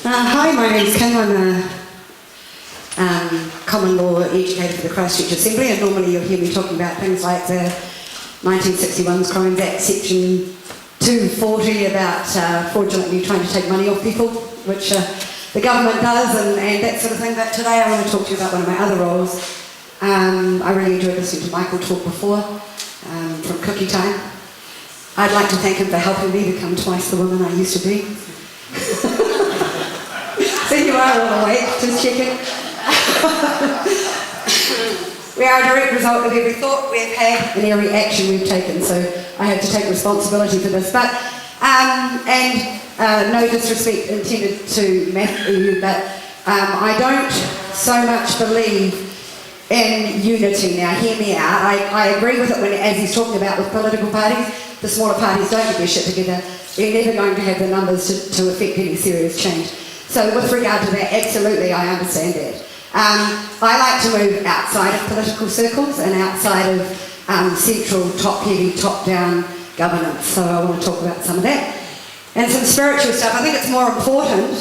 Hi, my name's Kim. I'm a common law educator for the Christchurch Assembly, and normally you'll hear me talking about things like the 1961's Crimes Act, Section 240, about fraudulently trying to take money off people, which the government does, and that sort of thing. But today I want to talk to you about one of my other roles. I really enjoyed listening to Michael talk before, from Cookie Time. I'd like to thank him for helping me become twice the woman I used to be. So you are all awake, just checking. We are a direct result of every thought we've had and every action we've taken, so I have to take responsibility for this. But, no disrespect intended to Matthew, but I don't so much believe in unity. Now, hear me out. I agree with it when, as he's talking about with political parties, the smaller parties don't get their shit together. They're never going to have the numbers to affect any serious change. So with regard to that, absolutely, I understand that. I like to move outside of political circles and outside of central, top-heavy, top-down governance. So I want to talk about some of that. And some spiritual stuff. I think it's more important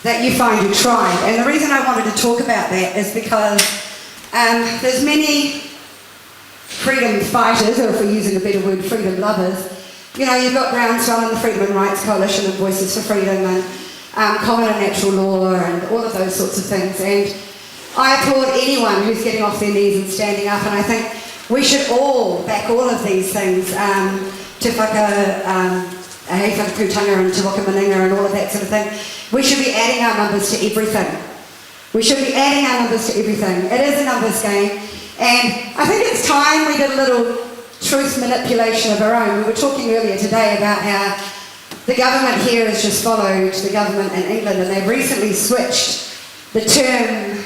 that you find your tribe. And the reason I wanted to talk about that is because there's many freedom fighters, or if we're using a better word, freedom lovers. You know, you've got Groundswell and the Freedom and Rights Coalition and Voices for Freedom and Common and Natural Law and all of those sorts of things. And I applaud anyone who's getting off their knees and standing up, and I think we should all back all of these things. Te whakaputanga and te whakamaninga and all of that sort of thing. We should be adding our numbers to everything. We should be adding our numbers to everything. It is a numbers game. And I think it's time we did a little truth manipulation of our own. We were talking earlier today about how the government here has just followed the government in England, and they've recently switched the term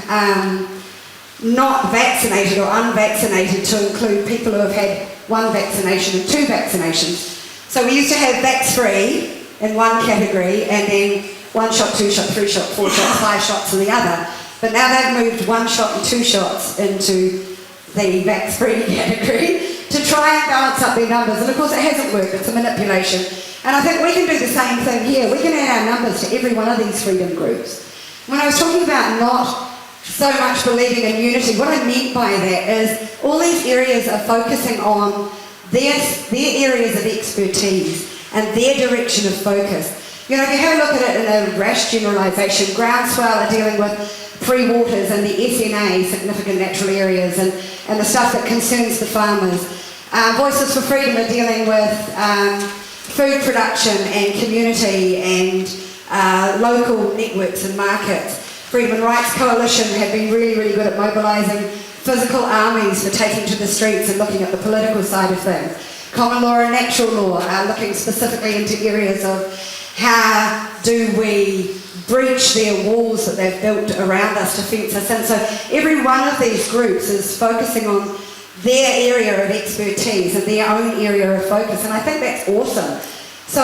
not vaccinated or unvaccinated to include people who have had one vaccination and two vaccinations. So we used to have vax-free in one category, and then 1 shot, 2 shot, 3 shot, 4 shots, 5 shots in the other. But now they've moved 1 shot and 2 shots into the vax-free category to try and balance up their numbers. And of course it hasn't worked, it's a manipulation. And I think we can do the same thing here. We can add our numbers to every one of these freedom groups. When I was talking about not so much believing in unity, what I meant by that is all these areas are focusing on their areas of expertise and their direction of focus. You know, if you have a look at it in a rash generalisation, Groundswell are dealing with free waters and the SNA, significant natural areas, and the stuff that concerns the farmers. Voices for Freedom are dealing with food production and community and local networks and markets. Freedom and Rights Coalition have been really, really good at mobilising physical armies for taking to the streets and looking at the political side of things. Common Law and Natural Law are looking specifically into areas of how do we breach their walls that they've built around us to fence us in. So every one of these groups is focusing on their area of expertise and their own area of focus, and I think that's awesome. So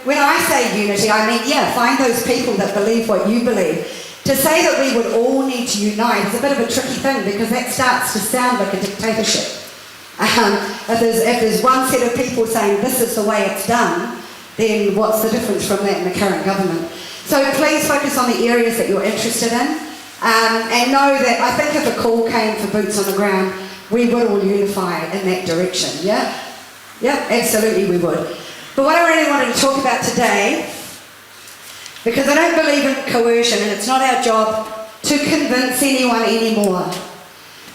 when I say unity, I mean, yeah, find those people that believe what you believe. To say that we would all need to unite is a bit of a tricky thing, because that starts to sound like a dictatorship. If there's one set of people saying this is the way it's done, then what's the difference from that in the current government? So please focus on the areas that you're interested in, and know that I think if a call came for boots on the ground, we would all unify in that direction, yeah? Yep, absolutely we would. But what I really wanted to talk about today, because I don't believe in coercion, and it's not our job to convince anyone anymore,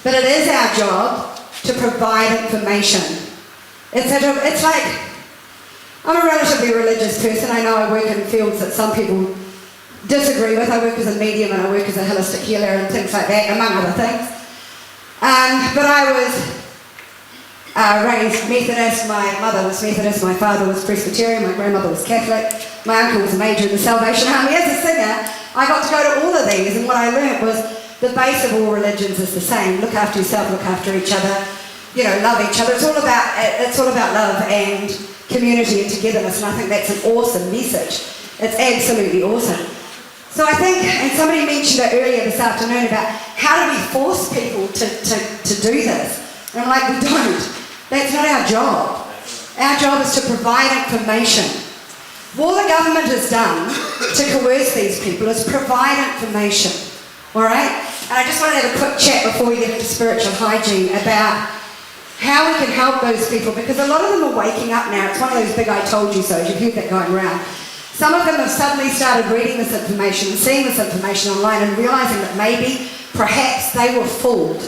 but it is our job to provide information. It's like, I'm a relatively religious person. I know I work in fields that some people disagree with. I work as a medium and I work as a holistic healer and things like that, among other things. But I was raised Methodist. My mother was Methodist, my father was Presbyterian, my grandmother was Catholic, my uncle was a major in the Salvation Army. As a singer, I got to go to all of these, and what I learnt was the base of all religions is the same. Look after yourself, look after each other, you know, love each other. It's all about love and community and togetherness, and I think that's an awesome message. It's absolutely awesome. So I think, and somebody mentioned it earlier this afternoon about how do we force people to do this? And I'm like, we don't. That's not our job. Our job is to provide information. All the government has done to coerce these people is provide information, all right? And I just want to have a quick chat before we get into spiritual hygiene about how we can help those people, because a lot of them are waking up now. It's one of those big I told you so's. You've heard that going around. Some of them have suddenly started reading this information and seeing this information online and realising that maybe, perhaps, they were fooled.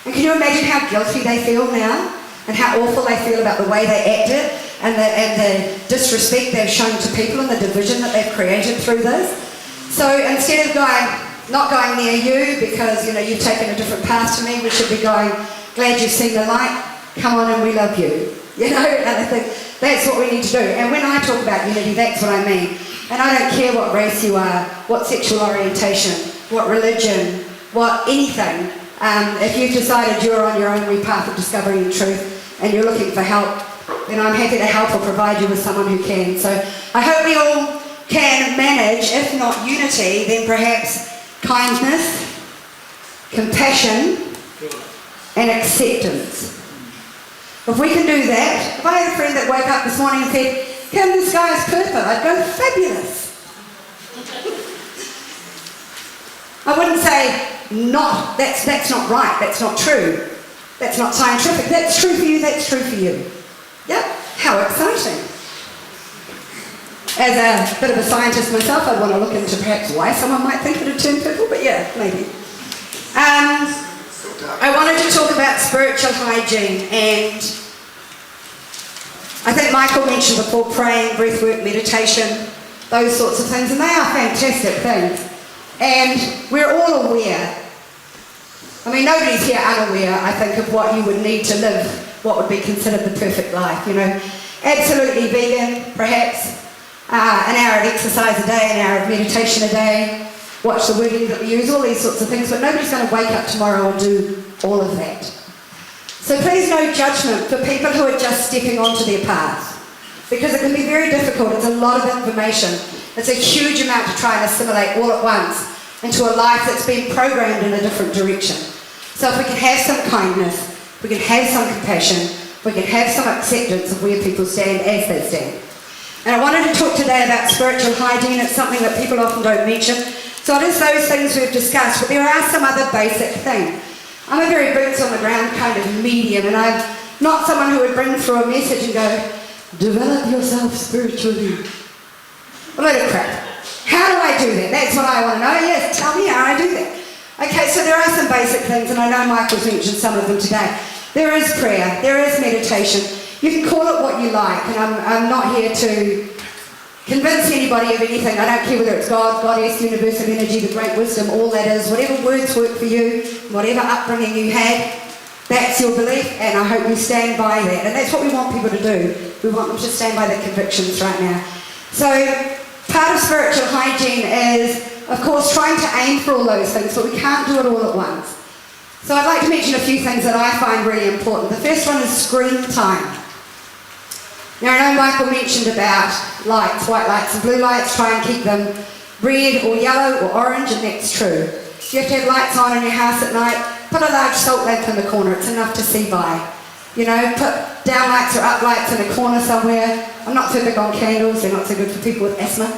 And can you imagine how guilty they feel now? And how awful they feel about the way they acted and the disrespect they've shown to people and the division that they've created through this. So instead of not going near you because you've taken a different path to me, we should be going, glad you've seen the light, come on and we love you. And I think that's what we need to do. And when I talk about unity, that's what I mean. And I don't care what race you are, what sexual orientation, what religion, what anything. If you've decided you're on your own wee path of discovering the truth and you're looking for help, then I'm happy to help or provide you with someone who can. So I hope we all can manage, if not unity, then perhaps kindness, compassion, and acceptance. If we can do that, if I had a friend that woke up this morning and said, Kim, the sky is purple, I'd go, fabulous. I wouldn't say, that's not right, that's not true, that's not scientific, that's true for you, that's true for you. Yep, how exciting. As a bit of a scientist myself, I'd want to look into perhaps why someone might think it had turned purple, but yeah, maybe. I wanted to talk about spiritual hygiene, and I think Michael mentioned before praying, breathwork, meditation, those sorts of things, and they are fantastic things. And we're all aware. I mean, nobody's here unaware, I think, of what you would need to live what would be considered the perfect life, Absolutely vegan, perhaps, an hour of exercise a day, an hour of meditation a day, watch the wording that we use, all these sorts of things, but nobody's going to wake up tomorrow and do all of that. So please no judgment for people who are just stepping onto their path, because it can be very difficult. It's a lot of information. It's a huge amount to try and assimilate all at once into a life that's been programmed in a different direction. So if we can have some kindness, we can have some compassion, we can have some acceptance of where people stand as they stand. And I wanted to talk today about spiritual hygiene. It's something that people often don't mention. So it is those things we've discussed, but there are some other basic things. I'm a very boots on the ground kind of medium, and I'm not someone who would bring through a message and go, develop yourself spiritually. A load of crap. How do I do that? That's what I want to know. Yes, tell me how I do that. Okay, so there are some basic things, and I know Michael's mentioned some of them today. There is prayer, there is meditation. You can call it what you like, and I'm not here to convince anybody of anything. I don't care whether it's God, Goddess, universe of energy, the great wisdom, all that is. Whatever words work for you, whatever upbringing you had, that's your belief, and I hope you stand by that. And that's what we want people to do. We want them to stand by their convictions right now. So part of spiritual hygiene is, of course, trying to aim for all those things, but we can't do it all at once. So I'd like to mention a few things that I find really important. The first one is screen time. Now, I know Michael mentioned about lights, white lights and blue lights. Try and keep them red or yellow or orange, and that's true. You have to have lights on in your house at night. Put a large salt lamp in the corner. It's enough to see by. Put down lights or up lights in a corner somewhere. I'm not so big on candles. They're not so good for people with asthma.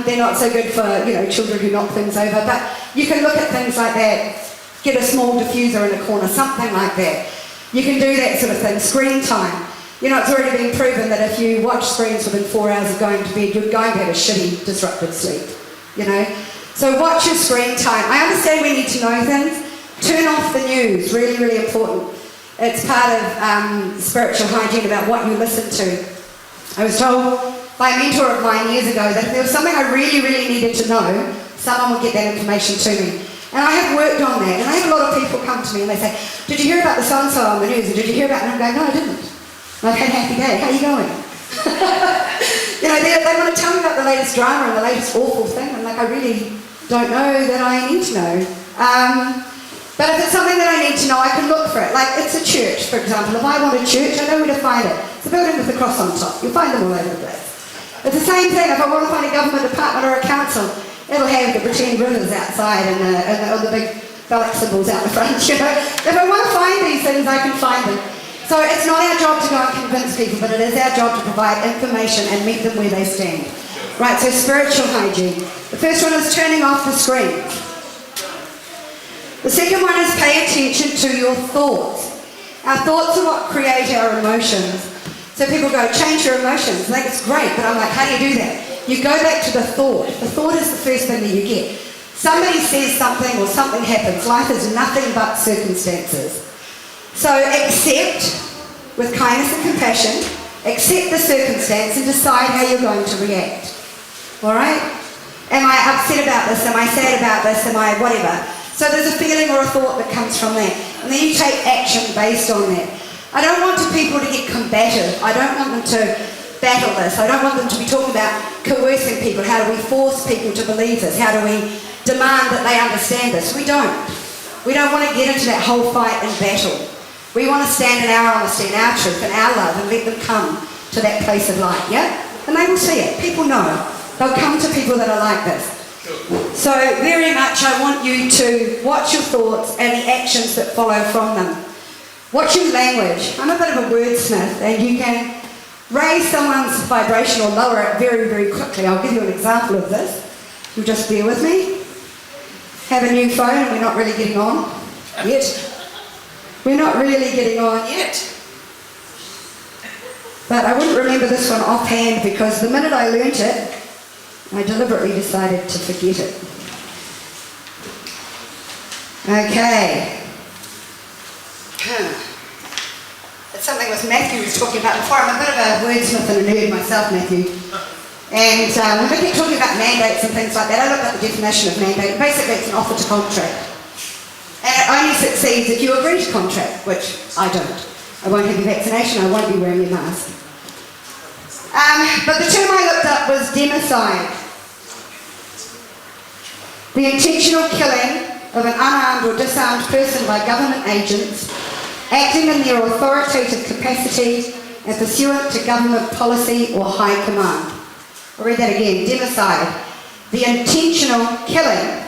They're not so good for, children who knock things over. But you can look at things like that. Get a small diffuser in a corner, something like that. You can do that sort of thing. Screen time. It's already been proven that if you watch screens within 4 hours of going to bed, you're going to have a shitty, disrupted sleep, So watch your screen time. I understand we need to know things. Turn off the news, really, really important. It's part of spiritual hygiene about what you listen to. I was told by a mentor of mine years ago that if there was something I really, really needed to know, someone would get that information to me. And I have worked on that. And I have a lot of people come to me and they say, did you hear about the so-and-so on the news? Or did you hear about it? And I'm going, no, I didn't. I've had a happy day. How are you going? They want to tell me about the latest drama and the latest awful thing. I'm like, I really don't know that I need to know. But if it's something that I need to know, I can look for it. Like, it's a church, for example. If I want a church, I know where to find it. It's a building with a cross on top. You'll find them all over the place. It's the same thing. If I want to find a government department or a council, it'll have the pretend rivers outside and the big phallic symbols out the front. If I want to find these things, I can find them. So it's not our job to go and convince people, but it is our job to provide information and meet them where they stand. Right, so spiritual hygiene. The first one is turning off the screen. The second one is pay attention to your thoughts. Our thoughts are what create our emotions. So people go, change your emotions. I think it's great, but I'm like, how do you do that? You go back to the thought. The thought is the first thing that you get. Somebody says something or something happens. Life is nothing but circumstances. So accept, with kindness and compassion, accept the circumstance and decide how you're going to react. All right? Am I upset about this? Am I sad about this? Am I whatever? So there's a feeling or a thought that comes from that. And then you take action based on that. I don't want people to get combative. I don't want them to battle this. I don't want them to be talking about coercing people. How do we force people to believe this? How do we demand that they understand this? We don't. We don't want to get into that whole fight and battle. We want to stand in our honesty and our truth and our love and let them come to that place of light, yeah? And they will see it. People know. They'll come to people that are like this. So very much I want you to watch your thoughts and the actions that follow from them. Watch your language. I'm a bit of a wordsmith, and you can raise someone's vibration or lower it very, very quickly. I'll give you an example of this. You'll just bear with me. Have a new phone and we're not really getting on yet. We're not really getting on yet. But I wouldn't remember this one offhand because the minute I learnt it, I deliberately decided to forget it. Okay. It's something with Matthew was talking about before. I'm a bit of a wordsmith and a nerd myself, Matthew. And when we keep talking about mandates and things like that, I looked at the definition of mandate. Basically, it's an offer to contract. And it only succeeds if you agree to contract, which I don't. I won't have your vaccination, I won't be wearing your mask. But the term I looked up was democide. The intentional killing of an unarmed or disarmed person by government agents acting in their authoritative capacity and pursuant to government policy or high command. I'll read that again. Democide. The intentional killing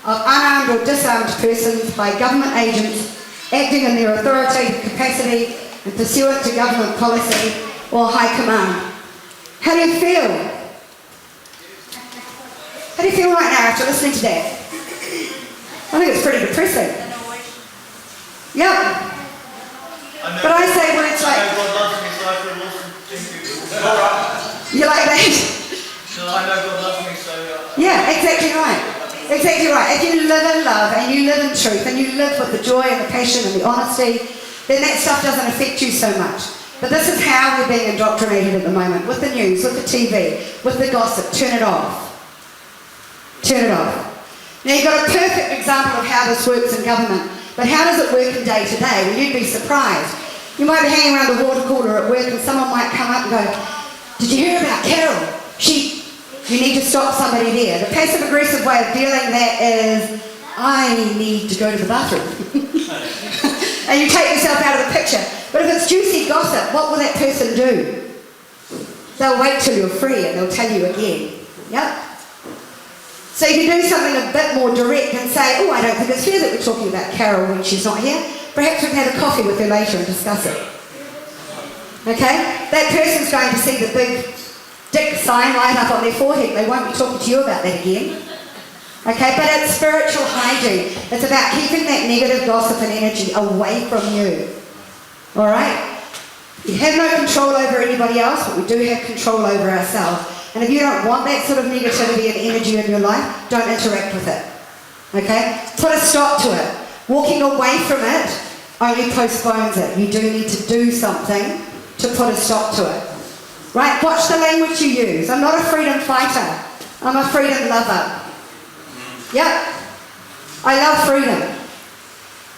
of unarmed or disarmed persons by government agents acting in their authoritative capacity and pursuant to government policy or high command. How do you feel? How do you feel right now after listening to that? I think it's pretty depressing. Yep. But I say words like... You like that? I know God loves me, so... Yeah, exactly right. Exactly right. If you live in love and you live in truth and you live with the joy and the passion and the honesty, then that stuff doesn't affect you so much. But this is how we're being indoctrinated at the moment, with the news, with the TV, with the gossip. Turn it off. Turn it off. Now you've got a perfect example of how this works in government, but how does it work in day to day? Well, you'd be surprised. You might be hanging around the water cooler at work and someone might come up and go, "Did you hear about Carol? You need to stop somebody there." The passive-aggressive way of dealing that is, "I need to go to the bathroom." And you take yourself out of the picture. But if it's juicy gossip, what will that person do? They'll wait till you're free and they'll tell you again. Yep. So you can do something a bit more direct and say, "Oh, I don't think it's fair that we're talking about Carol when she's not here. Perhaps we can have a coffee with her later and discuss it." Okay? That person's going to see the big dick sign light up on their forehead. They won't be talking to you about that again. Okay? But it's spiritual hygiene. It's about keeping that negative gossip and energy away from you. Alright? You have no control over anybody else, but we do have control over ourselves. And if you don't want that sort of negativity and energy in your life, don't interact with it. Okay? Put a stop to it. Walking away from it only postpones it. You do need to do something to put a stop to it. Right? Watch the language you use. I'm not a freedom fighter. I'm a freedom lover. Yep. I love freedom.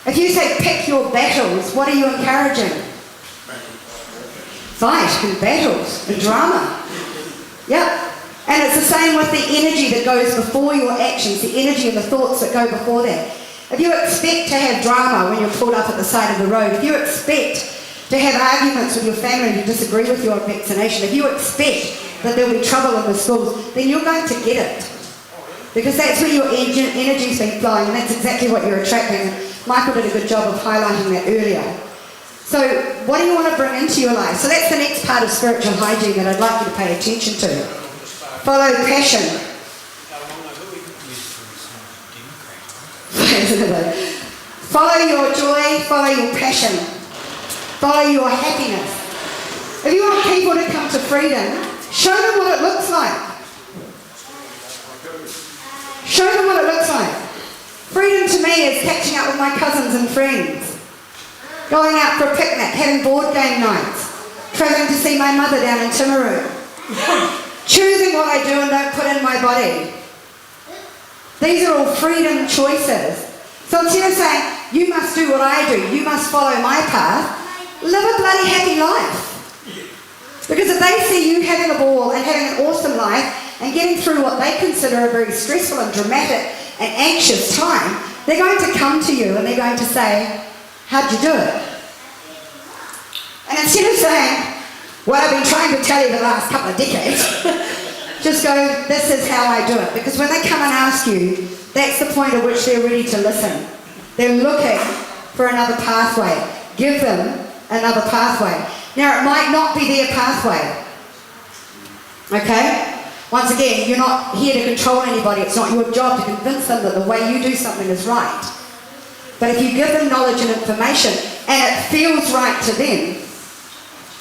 If you say pick your battles, what are you encouraging? Fight and battles and drama. Yep. And it's the same with the energy that goes before your actions, the energy and the thoughts that go before that. If you expect to have drama when you're pulled up at the side of the road, if you expect to have arguments with your family who disagree with your vaccination, if you expect that there'll be trouble in the schools, then you're going to get it. Because that's where your energy's been flowing, and that's exactly what you're attracting. Michael did a good job of highlighting that earlier. So what do you want to bring into your life? So that's the next part of spiritual hygiene that I'd like you to pay attention to. Follow passion. Follow your joy, follow your passion, follow your happiness. If you want people to come to freedom, show them what it looks like. Show them what it looks like. Freedom to me is catching up with my cousins and friends, going out for a picnic, having board game nights, travelling to see my mother down in Timaru, choosing what I do and don't put in my body. These are all freedom choices. So instead of saying, you must do what I do, you must follow my path, live a bloody happy life. Because if they see you having a ball and having an awesome life and getting through what they consider a very stressful and dramatic and anxious time, they're going to come to you and they're going to say, how'd you do it? And instead of saying, what I've been trying to tell you the last couple of decades, just go, this is how I do it. Because when they come and ask you, that's the point at which they're ready to listen. They're looking for another pathway. Give them another pathway. Now, it might not be their pathway. Okay? Once again, you're not here to control anybody. It's not your job to convince them that the way you do something is right. But if you give them knowledge and information, and it feels right to them,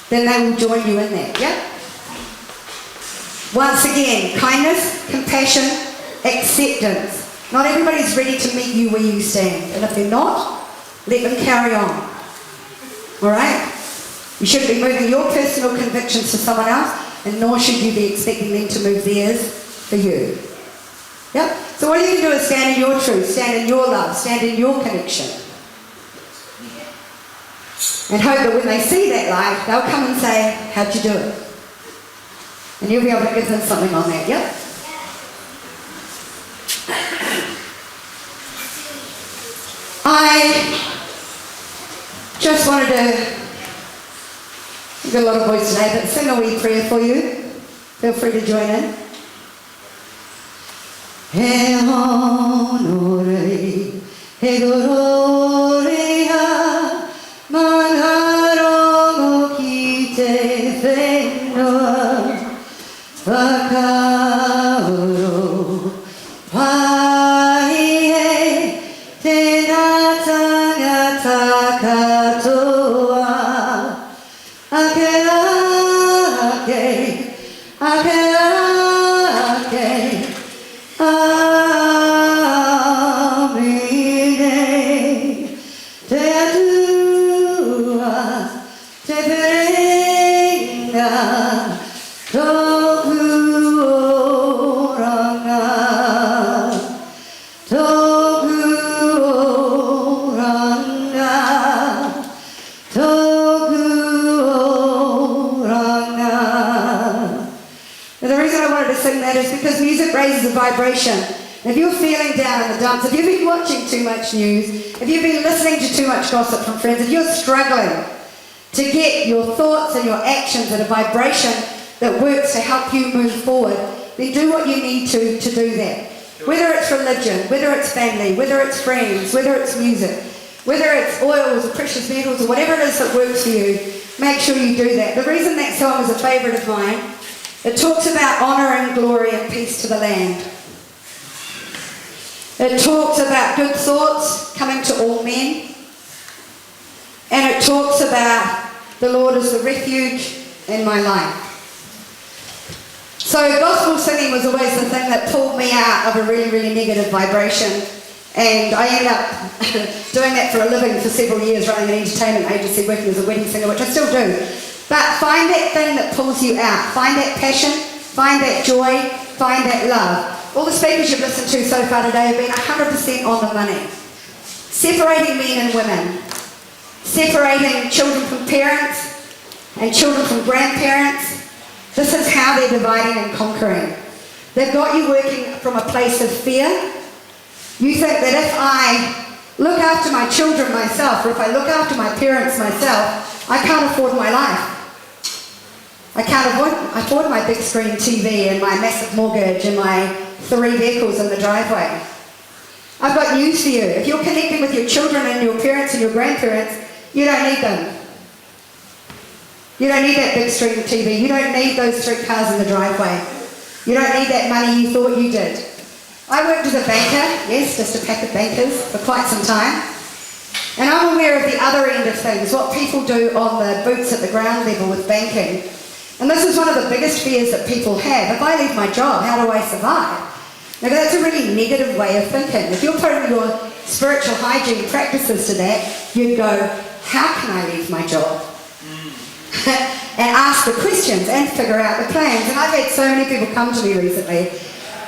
then they will join you in that. Yeah? Once again, kindness, compassion, acceptance. Not everybody's ready to meet you where you stand. And if they're not, let them carry on. Alright? You shouldn't be moving your personal convictions for someone else, and nor should you be expecting them to move theirs for you. Yep? So what you can do is stand in your truth, stand in your love, stand in your connection. And hope that when they see that light, they'll come and say, how'd you do it? And you'll be able to give them something on that, yep? I just wanted to, I've got a lot of voice today, but sing a wee prayer for you. Feel free to join in. He honore, he gloria, magaro mo kite fenua, vakauro, paie, te natanga takatoa, ake, amine, te adua, te bringa, toku oranga, toku oranga, toku oranga. And the reason I wanted to sing that is because music raises a vibration. If you're feeling down in the dumps, if you've been watching too much news, if you've been listening to too much gossip from friends, if you're struggling to get your thoughts and your actions at a vibration that works to help you move forward, then do what you need to do that. Whether it's religion, whether it's family, whether it's friends, whether it's music, whether it's oils or precious metals or whatever it is that works for you, make sure you do that. The reason that song is a favourite of mine, it talks about honour and glory and peace to the land. It talks about good thoughts coming to all men. And it talks about the Lord is the refuge in my life. So gospel singing was always the thing that pulled me out of a really, really negative vibration. And I ended up doing that for a living for several years, running an entertainment agency, working as a wedding singer, which I still do. But find that thing that pulls you out. Find that passion, find that joy, find that love. All the speakers you've listened to so far today have been 100% on the money. Separating men and women. Separating children from parents and children from grandparents. This is how they're dividing and conquering. They've got you working from a place of fear. You think that if I look after my children myself, or if I look after my parents myself, I can't afford my life. I can't afford my big screen TV and my massive mortgage and my 3 vehicles in the driveway. I've got news for you. If you're connecting with your children and your parents and your grandparents, you don't need them. You don't need that big screen TV. You don't need those 3 cars in the driveway. You don't need that money you thought you did. I worked as a banker, yes, just a pack of bankers for quite some time. And I'm aware of the other end of things, what people do on the boots at the ground level with banking. And this is one of the biggest fears that people have. If I leave my job, how do I survive? Now that's a really negative way of thinking. If you're putting your spiritual hygiene practices to that, you'd go, how can I leave my job? And ask the questions and figure out the plans. And I've had so many people come to me recently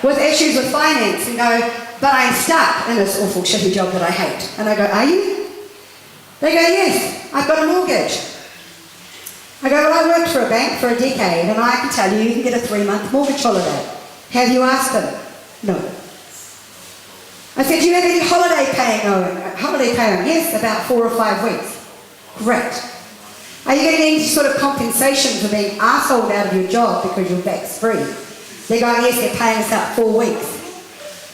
with issues with finance and go, but I'm stuck in this awful shitty job that I hate. And I go, are you? They go, yes, I've got a mortgage. I go, well, I worked for a bank for a decade and I can tell you, you can get a 3-month mortgage holiday. Have you asked them? No. I said, do you have any holiday paying? Holiday paying? Yes, about 4 or 5 weeks. Great. Are you getting any sort of compensation for being arseholed out of your job because your back's free? They're going, yes, they're paying us out 4 weeks.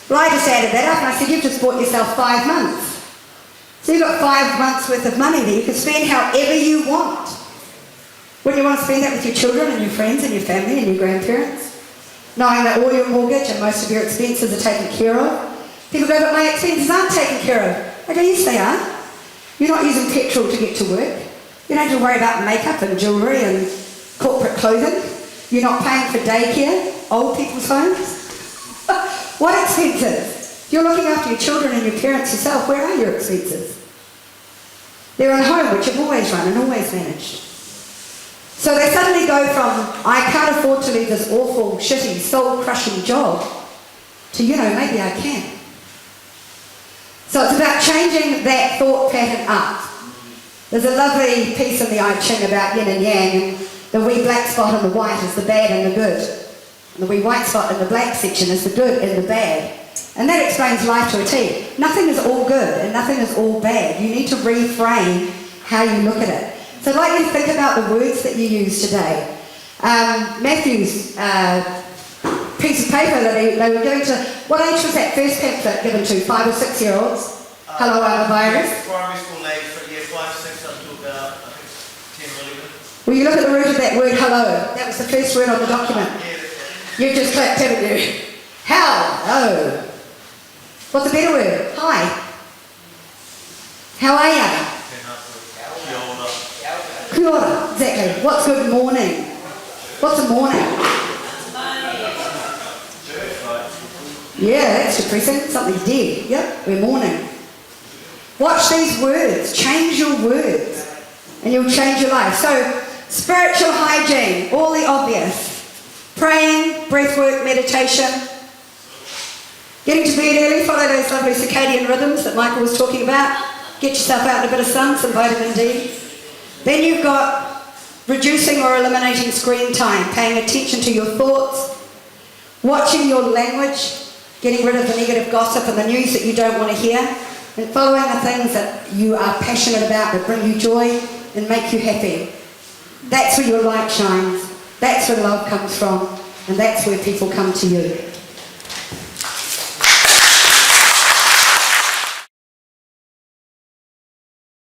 Well, I just added that up and I said, you've just bought yourself 5 months. So you've got 5 months worth of money that you can spend however you want. Wouldn't you want to spend that with your children and your friends and your family and your grandparents? Knowing that all your mortgage and most of your expenses are taken care of? People go, but my expenses aren't taken care of. I go, yes, they are. You're not using petrol to get to work. You don't have to worry about makeup and jewellery and corporate clothing. You're not paying for daycare, old people's homes. What expenses? If you're looking after your children and your parents yourself, where are your expenses? They're in home, which you've always run and always managed. So they suddenly go from, I can't afford to leave this awful, shitty, soul-crushing job, to, maybe I can. So it's about changing that thought pattern up. There's a lovely piece in the I Ching about yin and yang, and the wee black spot and the white is the bad and the good. And the wee white spot in the black section is the good and the bad. And that explains life to a T. Nothing is all good and nothing is all bad. You need to reframe how you look at it. So I'd like you to think about the words that you use today. Matthew's piece of paper that they were going to, what age was that first pamphlet given to? 5 or 6 year olds? Hello, I'm a virus. Primary school age, but yeah, 5, 6 up to about, I think, 10 or 11. Well, you look at the root of that word hello. That was the first word on the document. You've just clicked, haven't you? Hello. What's a better word? Hi. How are you? Kia ora, exactly. What's good morning? What's a morning? Yeah, that's depressing. Something's dead. Yep, we're mourning. Watch these words. Change your words and you'll change your life. So, spiritual hygiene, all the obvious. Praying, breathwork, meditation. Getting to bed early, follow those lovely circadian rhythms that Michael was talking about. Get yourself out in a bit of sun, some vitamin D. Then you've got reducing or eliminating screen time, paying attention to your thoughts, watching your language, getting rid of the negative gossip and the news that you don't want to hear, and following the things that you are passionate about that bring you joy and make you happy. That's where your light shines. That's where love comes from. And that's where people come to you.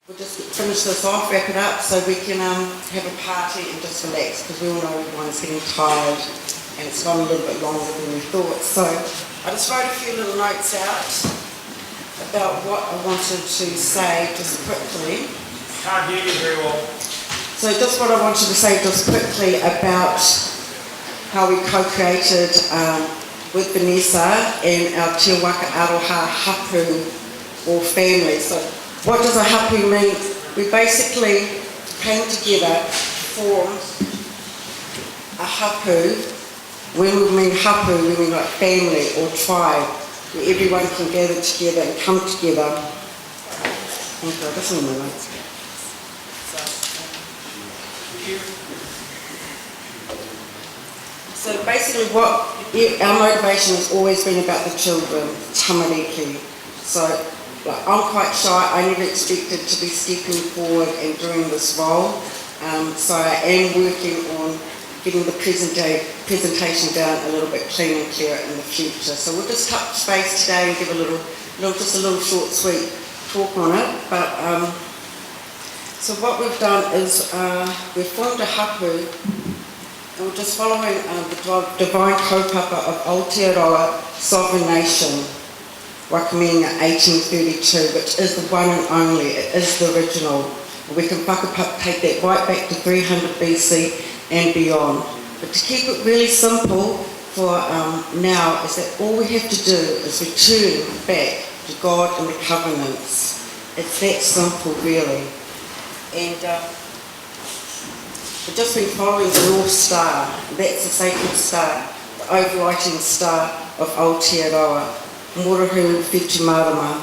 We'll just finish this off, wrap it up, so we can have a party and just relax, because we all know everyone's getting tired and it's gone a little bit longer than we thought. So I just wrote a few little notes out about what I wanted to say just quickly. Can't hear you very well. So just what I wanted to say just quickly about how we co-created with Vanessa and our Te Waka Aroha Hapu or family. So what does a hapu mean? We basically came together for a hapu. When we mean hapu, we mean like family or tribe, where everyone can gather together and come together. Okay, that's on my notes. So basically what our motivation has always been about the children, tamariki. So I'm quite shy, I never expected to be stepping forward and doing this role. So I am working on getting the presentation down a little bit cleaner and clearer in the future. So we'll just touch base today and give just a little short, sweet talk on it. But So what we've done is we've formed a hapu, and we're just following the divine kaupapa of Aotearoa Sovereign Nation, Wakaminga 1832, which is the one and only, it is the original. We can take that right back to 300 BC and beyond. But to keep it really simple for now is that all we have to do is return back to God and the covenants. It's that simple, really. And we've just been following the North Star. That's the sacred star, the overlighting star of Aotearoa, Morohu Whitu Marama.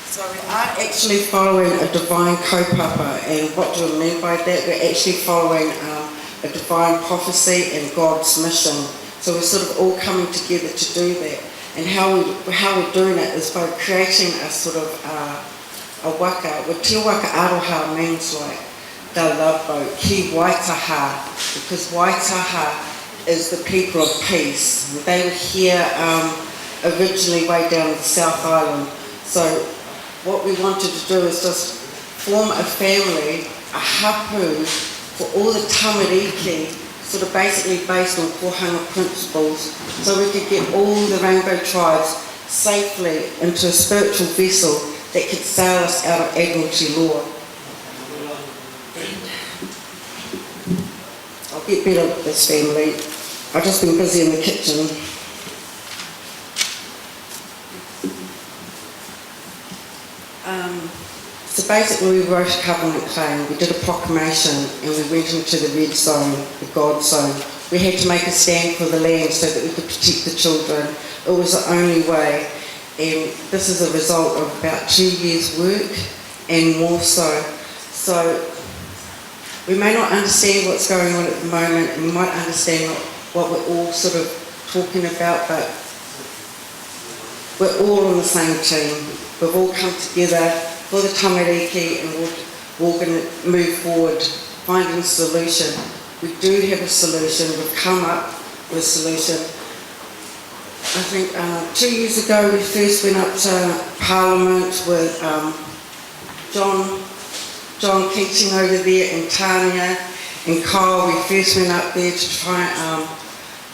So we are actually following a divine kaupapa, and what do we mean by that? We're actually following a divine prophecy and God's mission. So we're sort of all coming together to do that. And how we're doing it is by creating a sort of a waka. Well, Te Waka Aroha means like the love boat, Ki Waitaha, because Waitaha is the people of peace. They were here originally way down the South Island. So what we wanted to do is just form a family, a hapu, for all the tamariki, sort of basically based on kohanga principles, so we could get all the rainbow tribes safely into a spiritual vessel that could sail us out of Admiralty law. I'll get better with this family. I've just been busy in the kitchen. So basically we wrote a covenant claim, we did a proclamation, and we went into the red zone, the God zone. We had to make a stand for the land so that we could protect the children. It was the only way, and this is a result of about 2 years' work and more so. So we may not understand what's going on at the moment, and we might understand what we're all sort of talking about, but we're all on the same team. We've all come together for the tamariki, and we're going to move forward, finding a solution. We do have a solution. We've come up with a solution. I think 2 years ago we first went up to Parliament with John Keating over there, and Tanya and Kyle. We first went up there to try,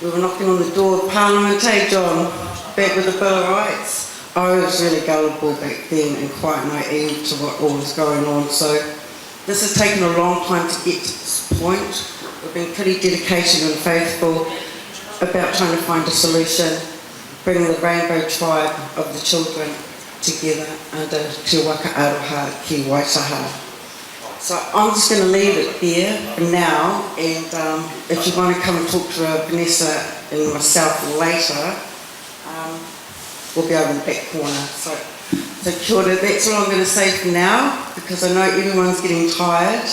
we were knocking on the door of Parliament, hey John, back with the Bill of Rights. I was really gullible back then and quite naive to what all was going on, so this has taken a long time to get to this point. We've been pretty dedicated and faithful about trying to find a solution, bringing the rainbow tribe of the children together under Te Waka Aroha Ki Waitaha. So I'm just going to leave it there for now, and if you want to come and talk to Vanessa and myself later, we'll be over in the back corner. So kia ora, that's all I'm going to say for now, because I know everyone's getting tired.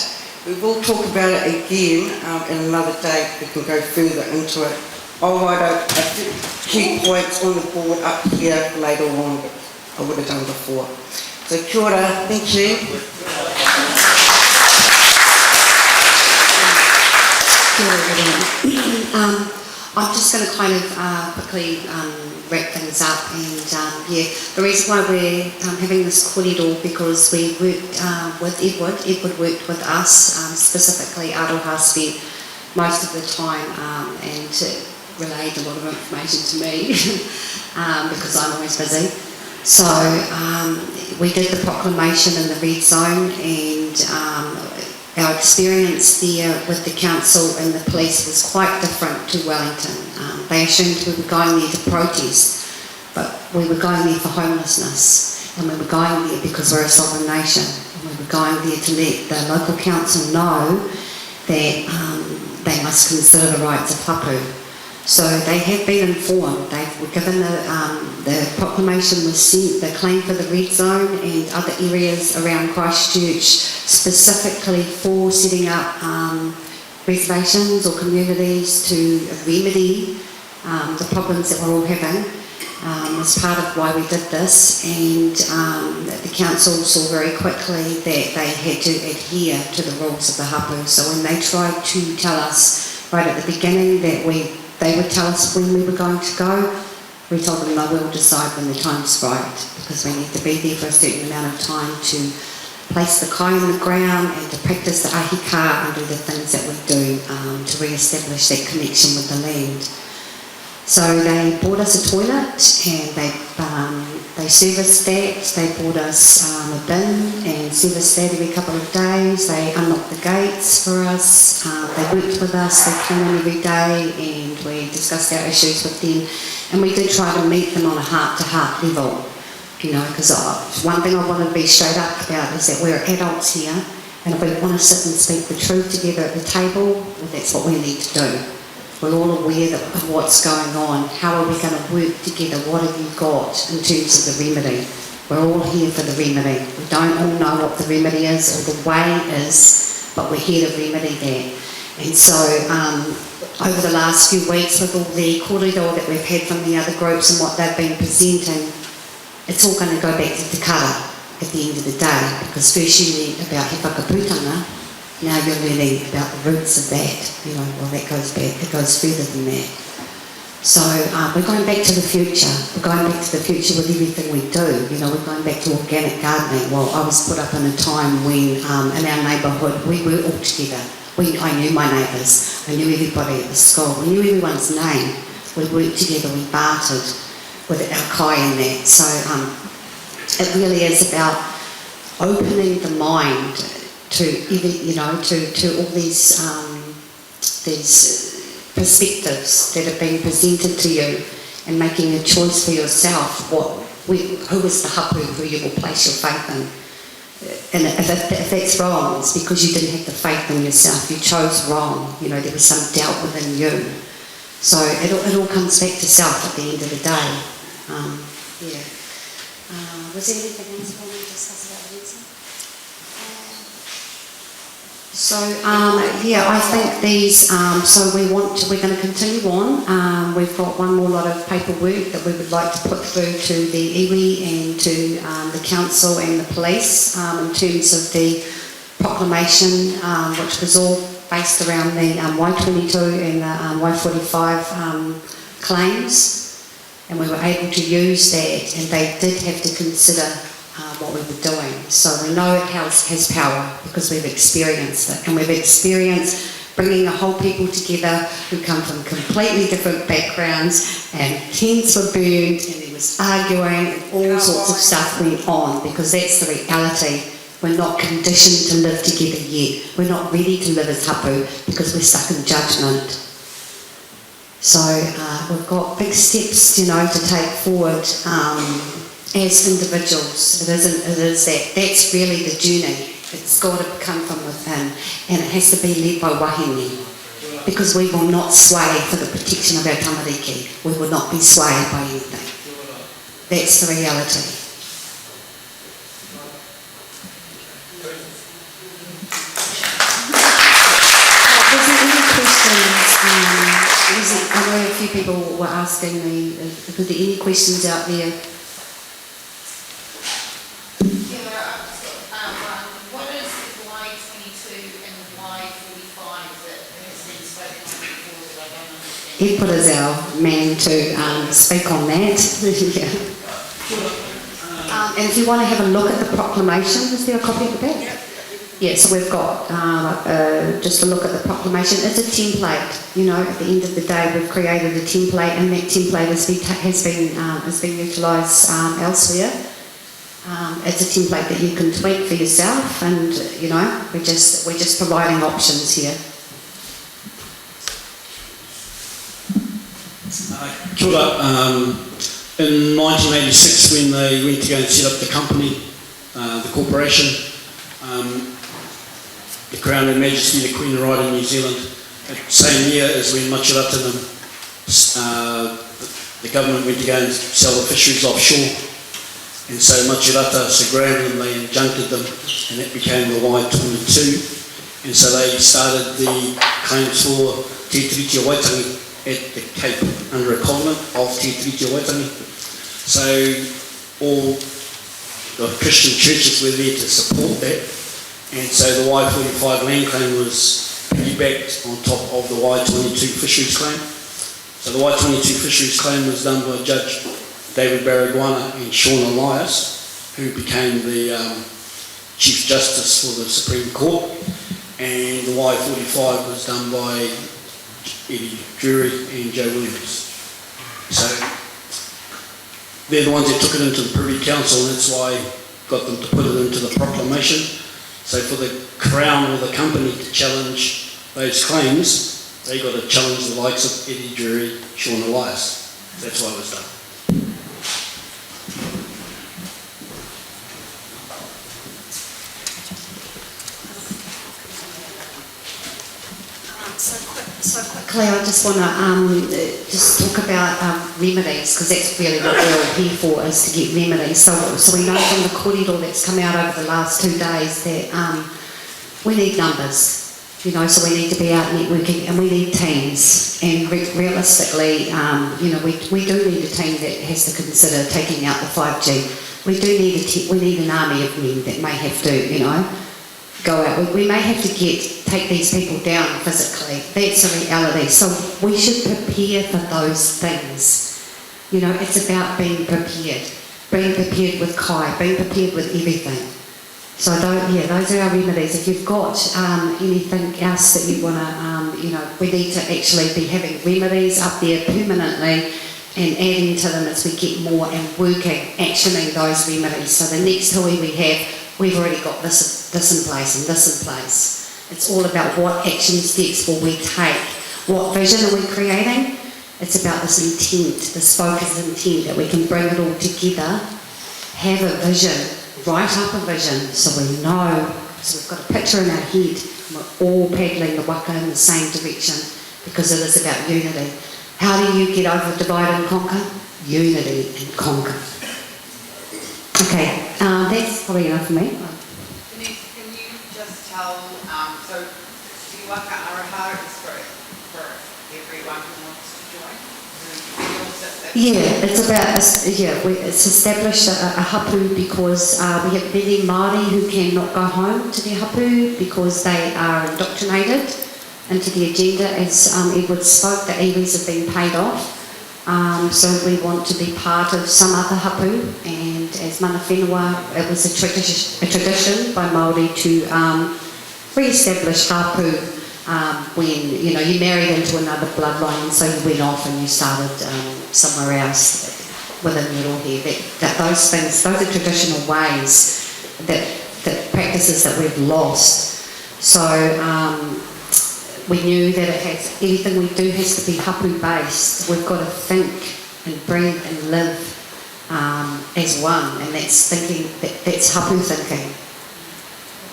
We will talk about it again in another day. We can go further into it. I'll write a few key points on the board up here later on, but I would have done before. So kia ora, thank you. I'm just going to kind of quickly wrap things up, and the reason why we're having this kōrero, because we worked with Edward worked with us, specifically Aroha spent most of the time and relayed a lot of information to me because I'm always busy. So we did the proclamation in the red zone, and our experience there with the council and the police was quite different to Wellington. They assumed we were going there to protest, but we were going there for homelessness, and we were going there because we're a sovereign nation, and we were going there to let the local council know that they must consider the rights of hapu. So they have been informed. They were given the proclamation was sent, the claim for the red zone and other areas around Christchurch, specifically for setting up reservations or communities to remedy the problems that we're all having. As part of why we did this, and the council saw very quickly that they had to adhere to the rules of the hapu. So when they tried to tell us right at the beginning that they would tell us when we were going to go, We told them they will decide when the time's right, because we need to be there for a certain amount of time to place the kai in the ground and to practice the ahika and do the things that we do to re-establish that connection with the land. So they bought us a toilet and they serviced that. They bought us a bin and serviced that every couple of days. They unlocked the gates for us. They worked with us. They came in every day and we discussed our issues with them. And we did try to meet them on a heart-to-heart level, you know, because one thing I want to be straight up about is that we're adults here, and if we want to sit and speak the truth together at the table, well, that's what we need to do. We're all aware of what's going on. How are we going to work together? What have you got in terms of the remedy? We're all here for the remedy. We don't all know what the remedy is or the way is, but we're here to remedy that. And so over the last few weeks with all the kōrero that we've had from the other groups and what they've been presenting, it's all going to go back to te kara at the end of the day, because first you learned about he whakaputanga, now you're learning about the roots of that, you know, well that goes back, it goes further than that. So we're going back to the future. We're going back to the future with everything we do. You know, we're going back to organic gardening. Well, I was put up in a time when in our neighbourhood we were all together. I knew my neighbours, I knew everybody at the school, we knew everyone's name. We worked together, we bartered with our kai and that. So it really is about opening the mind to all these perspectives that are being presented to you, and making a choice for yourself. Who is the hapu who you will place your faith in? And if that's wrong, it's because you didn't have the faith in yourself. You chose wrong. You know, there was some doubt within you. So it all comes back to self at the end of the day. Was there anything else you wanted to discuss about Wednesday? So I think these. So we're going to continue on. We've got one more lot of paperwork that we would like to put through to the iwi and to the council and the police in terms of the proclamation, which was all based around the Y22 and the Y45 claims, and we were able to use that, and they did have to consider what we were doing. So we know it has power because we've experienced it, and we've experienced bringing a whole people together who come from completely different backgrounds, and tents were burned and there was arguing and all sorts of stuff went on, because that's the reality. We're not conditioned to live together yet. We're not ready to live as hapu because we're stuck in judgment. So we've got big steps, to take forward as individuals. It is that's really the journey. It's got to come from within, and it has to be led by wahine, because we will not sway for the protection of our tamariki. We will not be swayed by anything. That's the reality. I know a few people were asking me, were there any questions out there? Yeah, what is the Y22 and the Y45 that has been spoken on before that I don't understand? He put as our man to speak on that. Yeah. And if you want to have a look at the proclamation, is there a copy of the back? Yeah, so we've got just a look at the proclamation. It's a template, at the end of the day we've created a template, and that template has been utilised elsewhere. It's a template that you can tweak for yourself, and we're just providing options here. Kia ora. In 1986, when they went to go and set up the company, the corporation, the Crown Her Majesty, the Queen of Ride in New Zealand, the same year as when Machiratana, the government went to go and sell the fisheries offshore, and so Machirata scrambled and they injuncted them, and that became the Y22, and so they started the claims for Te Tiriti Waitangi at the Cape under a covenant of Te Tiriti Waitangi. So all the Christian churches were there to support that. And so the Y45 land claim was piggybacked on top of the Y22 fisheries claim. So the Y22 fisheries claim was done by Judge David Baragwana and Sean Elias, who became the Chief Justice for the Supreme Court, and the Y45 was done by Eddie Drury and Joe Williams. So they're the ones that took it into the Privy Council, and that's why I got them to put it into the proclamation. So for the Crown or the company to challenge those claims, they got to challenge the likes of Eddie Drury, Sean Elias. That's why it was done. So quickly, I just want to just talk about remedies, because that's really what we're all here for, is to get remedies. So we know from the corridor that's come out over the last 2 days that we need numbers. You know, so we need to be out networking, and we need teams. And realistically, you know, we do need a team that has to consider taking out the 5G. We do need we need an army of men that may have to, you know, go out. We may have to take these people down physically. That's a reality. So we should prepare for those things. You know, it's about being prepared with Kai, being prepared with everything. So those are our remedies. If you've got anything else that you want to, you know, we need to actually be having remedies up there permanently and adding to them as we get more and working, actioning those remedies. So the next hui we have, we've already got this in place and this in place. It's all about what action steps will we take, what vision are we creating. It's about this intent, this focused intent, that we can bring it all together, have a vision, write up a vision so we know, so we've got a picture in our head and we're all paddling the waka in the same direction, because it is about unity. How do you get over divide and conquer? Unity and conquer. Okay, that's probably enough for me. Denise, can you just tell, so Te Waka Araha is for everyone who wants to join? Who feels that It's about, it's established a hapu because we have many Māori who cannot go home to their hapu because they are indoctrinated into the agenda. As Edward spoke, the iwis have been paid off. So we want to be part of some other hapu, and as mana whenua, it was a tradition by Māori to re-establish hapu when, you know, you married into another bloodline, and so you went off and you started somewhere else within your hair. That those things, those are traditional ways, that practices that we've lost. So we knew that anything we do has to be hapu based. We've got to think and breathe and live as one, and that's thinking. That's hapu thinking.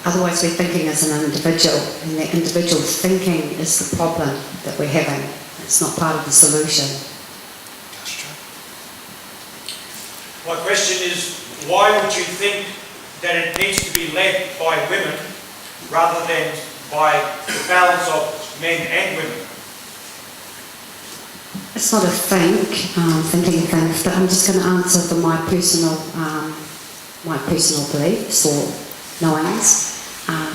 Otherwise, we're thinking as an individual, and that individual thinking is the problem that we're having. It's not part of the solution. My question is, why would you think that it needs to be led by women rather than by the balance of men and women? It's not a thinking thing, but I'm just going to answer for my personal beliefs or knowings.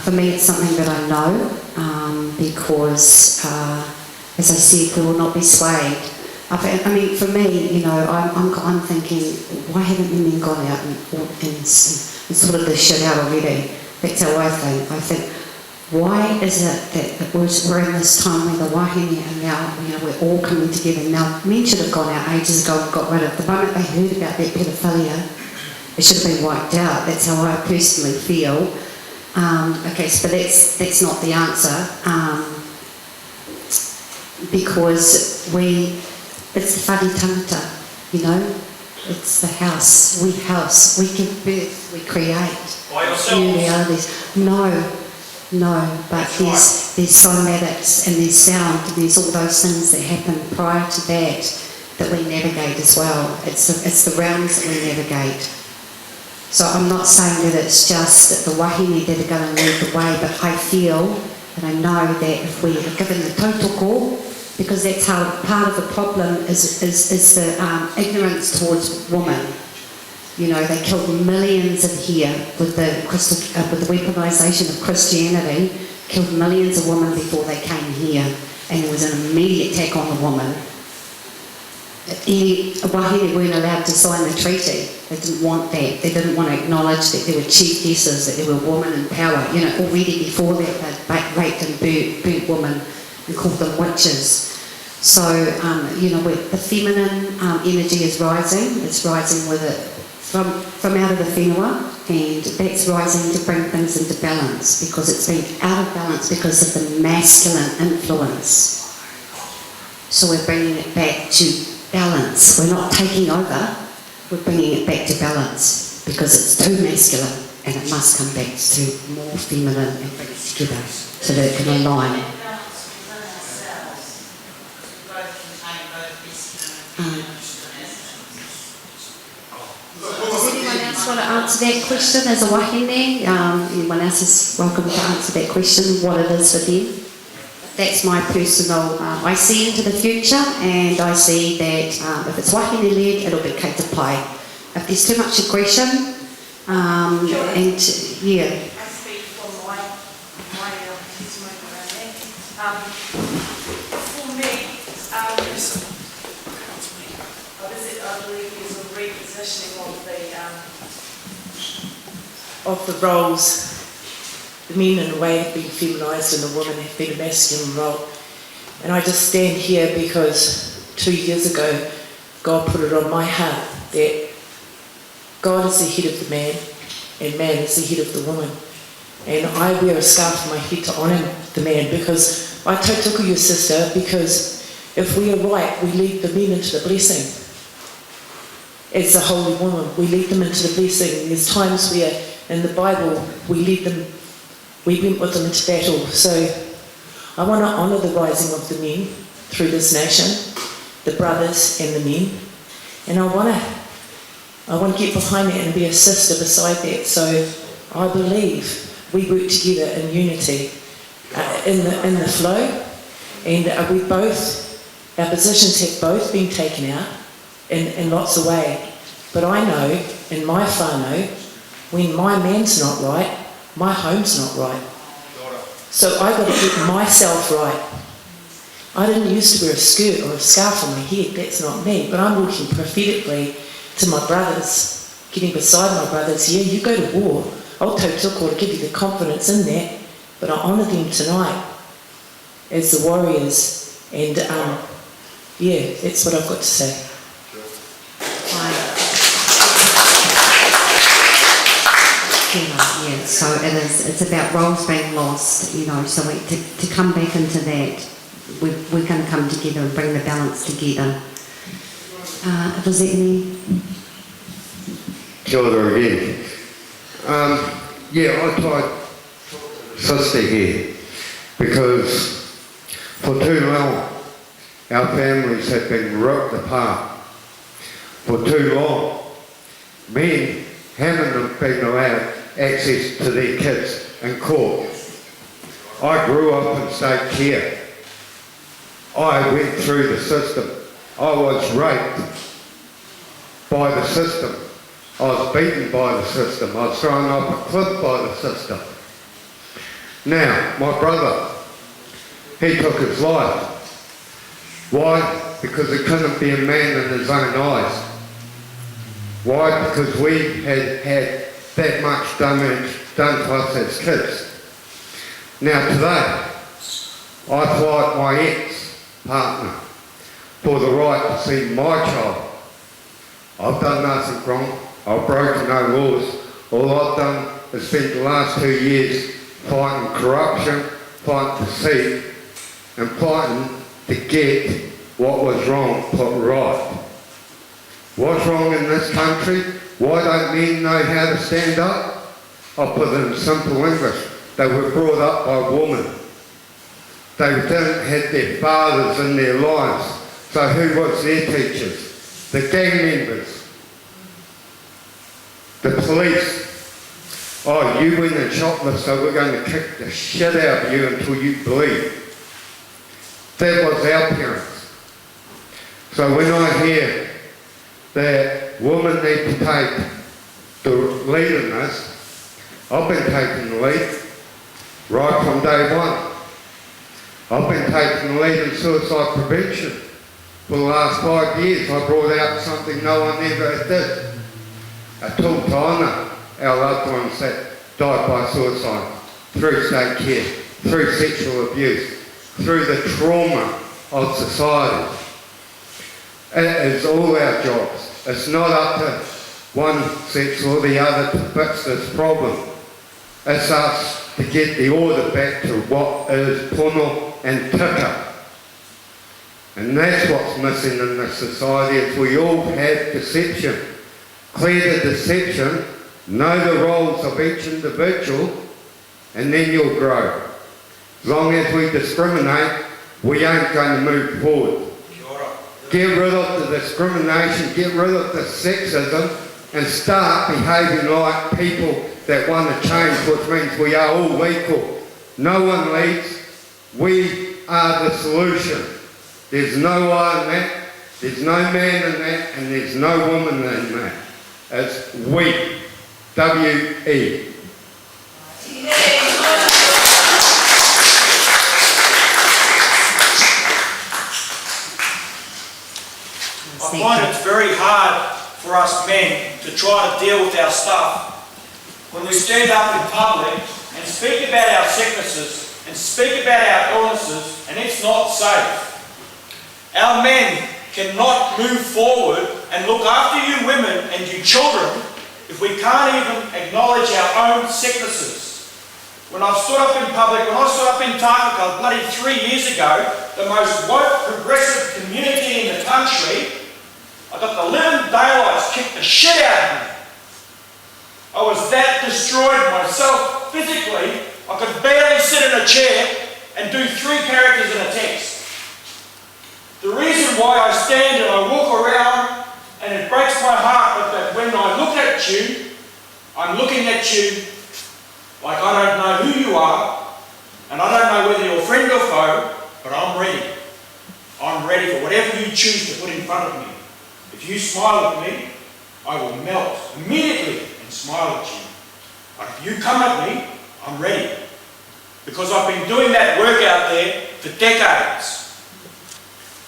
For me, it's something that I know because, as I said, we will not be swayed. I mean, for me, you know, I'm thinking, why haven't the men gone out and sorted this shit out already? That's how I think. I think, why is it that we're in this time where the wahine are now, you know, we're all coming together now? Men should have gone out ages ago and got rid of it. The moment they heard about that pedophilia, it should have been wiped out. That's how I personally feel. Okay, so that's not the answer, because it's the whare tangata, you know, it's the house, we give birth, we create By new yourselves? realities. No, but That's there's somatics and there's sound, and there's all those things that happen prior to that we navigate as well. It's the realms that we navigate. So I'm not saying that it's just that the wahine that are going to lead the way, but I feel and I know that if we are given the tautoko, because that's how part of the problem is the ignorance towards women. You know, they killed millions of here with the weaponisation of Christianity, killed millions of women before they came here, and there was an immediate attack on the woman. any wahine weren't allowed to sign the treaty. They didn't want that. They didn't want to acknowledge that there were chiefesses, that there were women in power. You know, already before that, they'd raped and burnt women and called them witches. So, you know, the feminine energy is rising. It's rising with it from out of the whenua, and that's rising to bring things into balance, because it's been out of balance because of the masculine influence. So we're bringing it back to balance. We're not taking over, we're bringing it back to balance, because it's too masculine and it must come back to more feminine and bring it together so that it can align. Does anyone else want to answer that question as a wahine? Anyone else is welcome to answer that question, what it is for them. That's my personal, I see into the future, and I see that if it's wahine led, it'll be kei te pai. If there's too much aggression, and yeah. I speak from my testimony around that. For me, I believe there's a repositioning of the roles. The men in a way have been feminised and the women have been a masculine role. And I just stand here because 2 years ago God put it on my heart that God is the head of the man and man is the head of the woman. And I wear a scarf on my head to honour the man, because I tautoko your sister, because if we are right, we lead the men into the blessing. As the holy woman, we lead them into the blessing. There's times where in the Bible we went with them into battle. So I want to honour the rising of the men through this nation, the brothers and the men. And I want to get behind that and be a sister beside that. So I believe we work together in unity, in the flow. And our positions have both been taken out in lots of ways. But I know, in my whānau, when my man's not right, my home's not right. So I've got to get myself right. I didn't used to wear a skirt or a scarf on my head, that's not me, but I'm working prophetically to my brothers, getting beside my brothers. Yeah, you go to war, I'll tautoko to give you the confidence in that, but I honour them tonight as the warriors, and yeah, that's what I've got to say. Yeah, so it's about roles being lost, you know, so to come back into that, we're going to come together and bring the balance together. Was there any? Kia ora again. I tried sister here because for too long our families have been ripped apart. For too long, men haven't been allowed access to their kids in court. I grew up in state care. I went through the system. I was raped by the system. I was beaten by the system. I was thrown off a cliff by the system. Now, my brother, he took his life. Why? Because he couldn't be a man in his own eyes. Why? Because we had that much damage done to us as kids. Now today, I fight my ex-partner for the right to see my child. I've done nothing wrong. I've broken no laws. All I've done is spent the last 2 years fighting corruption, fighting deceit, and fighting to get what was wrong put right. What's wrong in this country? Why don't men know how to stand up? I'll put it in simple English. They were brought up by women. They didn't have their fathers in their lives. So who was their teachers? The gang members. The police. Oh, you went and shoplifted, so we're going to kick the shit out of you until you bleed. That was our parents. So when I hear that women need to take the lead in this, I've been taking the lead right from day one. I've been taking the lead in suicide prevention. For the last 5 years, I brought out something no one ever did. A tūtana, our loved ones that died by suicide, through state care, through sexual abuse, through the trauma of society. It is all our jobs. It's not up to one sex or the other to fix this problem. It's us to get the order back to what is pono and tika. And that's what's missing in this society, is we all have deception. Clear the deception, know the roles of each individual, and then you'll grow. As long as we discriminate, we ain't going to move forward. Get rid of the discrimination, get rid of the sexism, and start behaving like people that want to change, which means we are all equal. No one leads, we are the solution. There's no I in that, there's no man in that, and there's no woman in that. It's we. W-E. I find it's very hard for us men to try to deal with our stuff when we stand up in public and speak about our sicknesses and speak about our illnesses, and it's not safe. Our men cannot move forward and look after you women and you children if we can't even acknowledge our own sicknesses. When I've stood up in public, when I stood up in Tākaka bloody 3 years ago, the most woke, progressive community in the country, I got the living daylights kicked the shit out of me. I was that destroyed myself physically, I could barely sit in a chair and do 3 characters in a text. The reason why I stand and I walk around, and it breaks my heart, but that when I look at you, I'm looking at you like I don't know who you are, and I don't know whether you're friend or foe, but I'm ready. I'm ready for whatever you choose to put in front of me. If you smile at me, I will melt immediately and smile at you. But if you come at me, I'm ready. Because I've been doing that work out there for decades.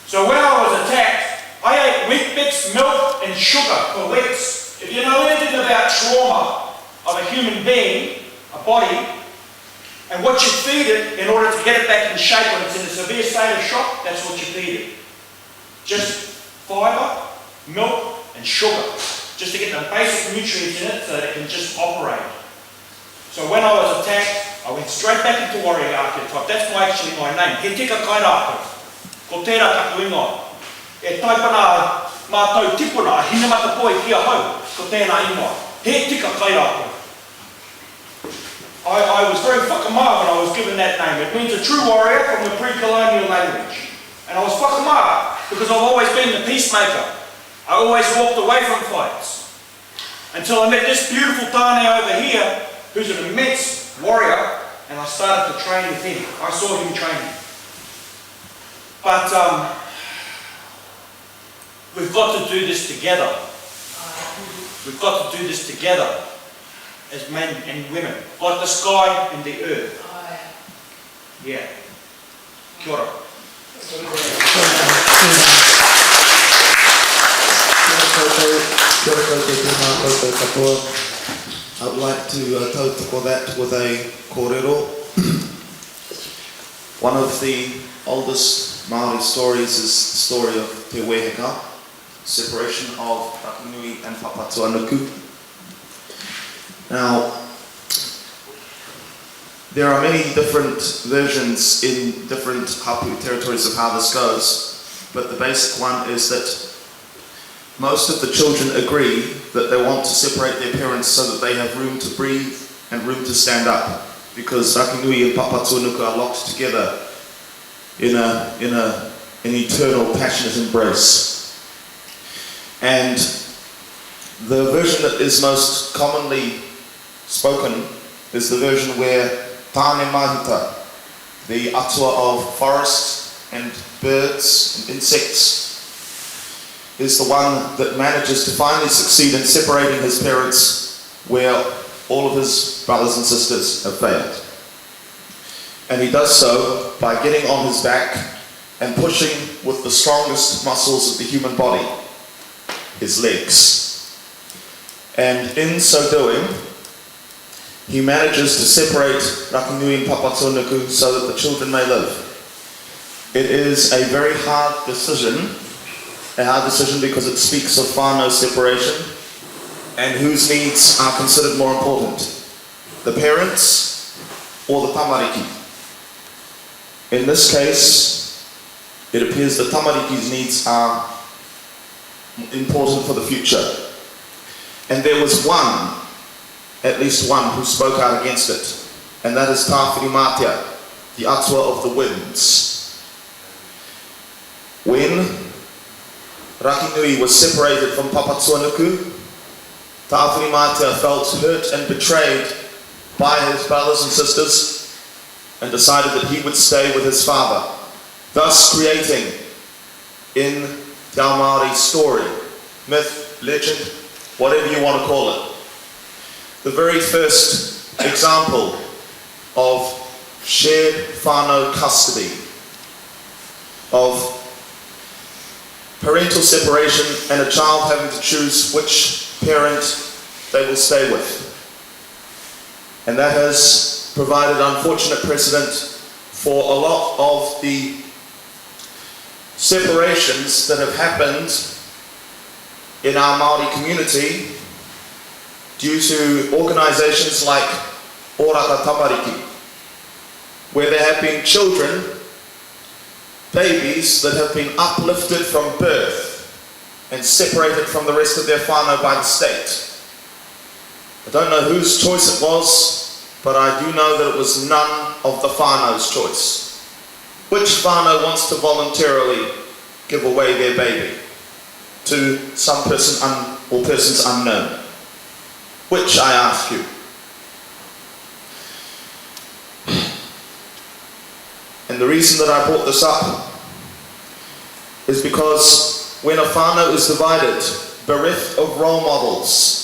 So when I was attacked, I ate Weet-Bix, milk and sugar for weeks. If you know anything about trauma of a human being, a body, and what you feed it in order to get it back in shape when it's in a severe state of shock, that's what you feed it. Just fibre, milk and sugar, just to get the basic nutrients in it so that it can just operate. So when I was attacked, I went straight back into warrior archetype. That's actually my name. He tika kairaka. Ko tērā taku ingoa. E taipana mātou tipuna, a hinamata poi kia hau, ko tēnā ingoa. He tika kairaka. I was very whakamā when I was given that name. It means a true warrior from the pre-colonial language. And I was whakamā because I've always been the peacemaker. I always walked away from fights. Until I met this beautiful Tāne over here, who's an immense warrior, and I started to train with him. I saw him training. But we've got to do this together. We've got to do this together as men and women, like the sky and the earth. Yeah. Kia ora. I would like to tautoko that with a kōrero. One of the oldest Māori stories is the story of Te Weheka, separation of Takinui and Papatuanuku. Now, there are many different versions in different hapu territories of how this goes, but the basic one is that most of the children agree that they want to separate their parents so that they have room to breathe and room to stand up, because Takinui and Papatuanuku are locked together in an eternal passionate embrace. And the version that is most commonly spoken is the version where Tāne Mahita, the atua of forest and birds and insects, is the one that manages to finally succeed in separating his parents where all of his brothers and sisters have failed. And he does so by getting on his back and pushing with the strongest muscles of the human body, his legs. And in so doing, he manages to separate Rakinui and Papatūānuku so that the children may live. It is a very hard decision because it speaks of whānau separation and whose needs are considered more important, the parents or the tamariki. In this case, it appears the tamariki's needs are important for the future. And there was one, at least one, who spoke out against it, and that is Tāwhiri Mātea, the atua of the winds. When Rakinui was separated from Papatūānuku, Tāwhiri Mātea felt hurt and betrayed by his brothers and sisters and decided that he would stay with his father, thus creating in Te Ao Māori story, myth, legend, whatever you want to call it, the very first example of shared whānau custody, of parental separation and a child having to choose which parent they will stay with. And that has provided unfortunate precedent for a lot of the separations that have happened in our Māori community due to organisations like Oraka Tamariki, where there have been children, babies that have been uplifted from birth and separated from the rest of their whānau by the state. I don't know whose choice it was, but I do know that it was none of the whānau's choice. Which whānau wants to voluntarily give away their baby to some person or persons unknown? Which, I ask you? And the reason that I brought this up is because when a whānau is divided, bereft of role models,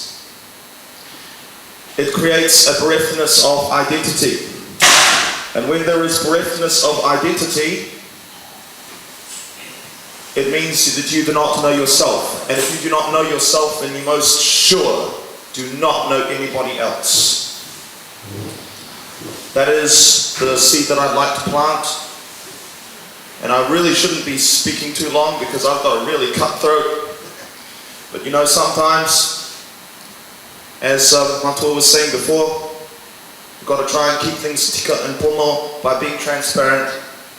it creates a bereftness of identity. And when there is bereftness of identity, it means that you do not know yourself. And if you do not know yourself, then you most sure do not know anybody else. That is the seed that I'd like to plant. And I really shouldn't be speaking too long because I've got a really cutthroat. But you know, sometimes, as Matua was saying before, we've got to try and keep things tika and pono by being transparent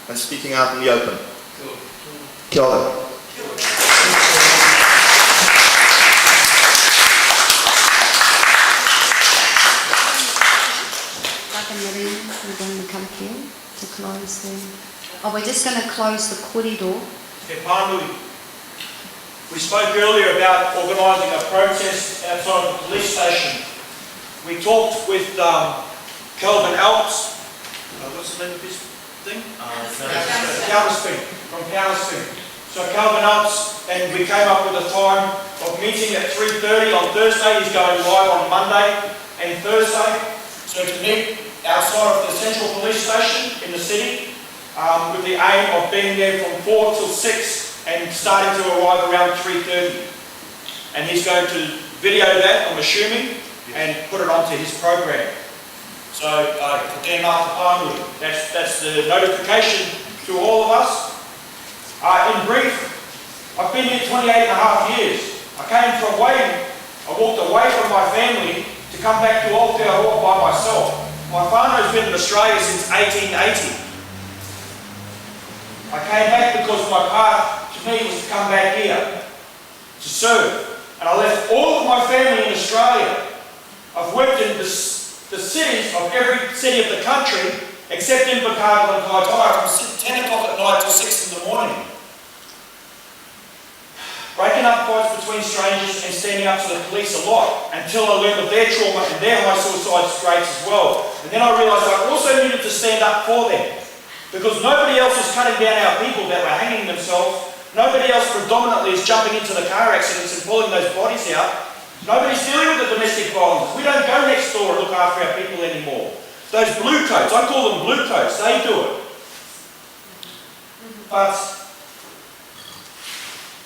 and speaking out in the open. Kia ora. We're going to come here to close the... Oh, we're just going to close the corridor. Te Pānui. We spoke earlier about organising a protest outside of the police station. We talked with Kelvin Alps. What's the name of his thing? Counterspin, from Counterspin. So Kelvin Alps, and we came up with a time of meeting at 3:30 on Thursday. He's going live on Monday and Thursday. So to meet outside of the central police station in the city, with the aim of being there from 4 till 6 and starting to arrive around 3:30. And he's going to video that, I'm assuming, and put it onto his program. So, that's the notification to all of us. In brief, I've been here 28 and a half years. I came from I walked away from my family to come back to Aotearoa by myself. My whānau's been in Australia since 1880. I came back because my path to me was to come back here to serve. And I left all of my family in Australia. I've worked in the cities of every city of the country except in Invercargill and Kaitaia from 10 o'clock at night till 6 in the morning. Breaking up fights between strangers and standing up to the police a lot until I learned of their trauma and their high suicide rates as well. And then I realised I also needed to stand up for them. Because nobody else is cutting down our people that were hanging themselves. Nobody else predominantly is jumping into the car accidents and pulling those bodies out. Nobody's dealing with the domestic violence. We don't go next door and look after our people anymore. Those blue coats, I call them blue coats, they do it. but